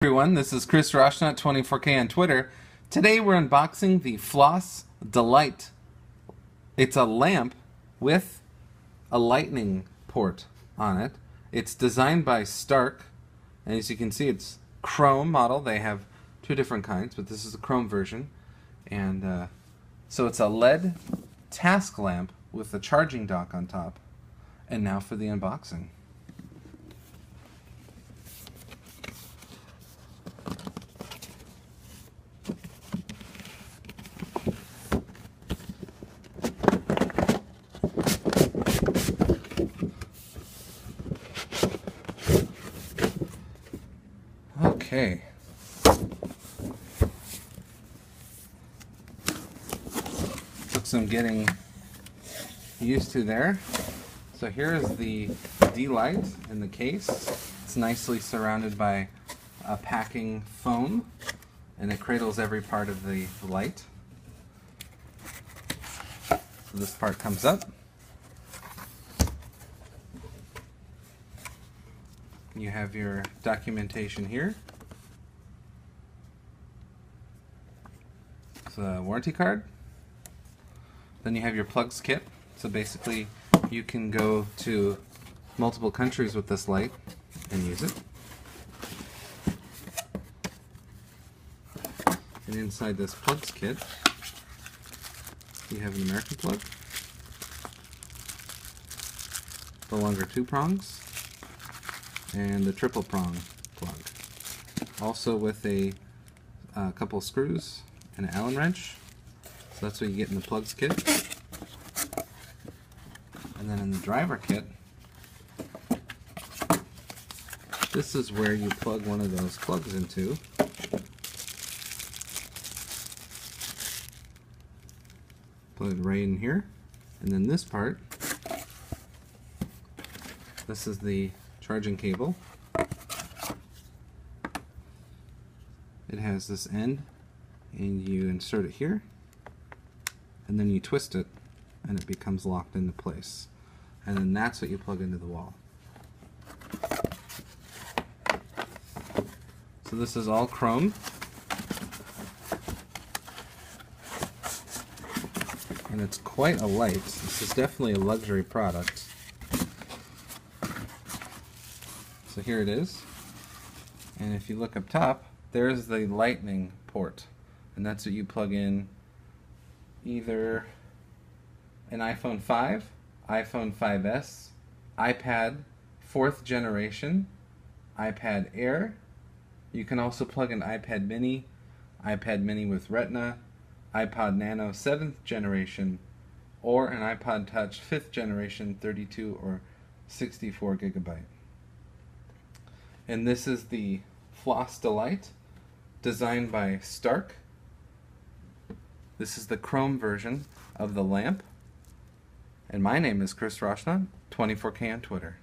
Everyone, this is Chris Roshnut, 24K on Twitter. Today we're unboxing the FLOS Delight. It's a lamp with a lightning port on it. It's designed by Starck, and as you can see, it's chrome model. They have two different kinds, but this is the chrome version. And so it's a LED task lamp with a charging dock on top. And now for the unboxing. Okay. Took some getting used to there. So here's the D-light in the case. It's nicely surrounded by a packing foam, and it cradles every part of the light. So this part comes up. You have your documentation here. It's a warranty card. Then you have your plugs kit. So basically you can go to multiple countries with this light and use it. And inside this plugs kit you have an American plug, the longer 2 prongs, and the triple prong plug. Also with a couple screws and an Allen wrench. So that's what you get in the plugs kit. And then in the driver kit, this is where you plug one of those plugs into. Plug it right in here. And then this part, this is the charging cable. It has this end, and you insert it here, and then you twist it, and it becomes locked into place. And then that's what you plug into the wall. So this is all chrome, and it's quite a light. This is definitely a luxury product. So here it is, and if you look up top, there's the lightning port, and that's what you plug in either an iPhone 5, iPhone 5S, iPad 4th generation, iPad Air. You can also plug in iPad mini with Retina, iPod Nano 7th generation, or an iPod Touch 5th generation 32 or 64 gigabyte. And this is the FLOS Delight, designed by Starck. This is the chrome version of the lamp. And my name is Chris Roshnut, 24K on Twitter.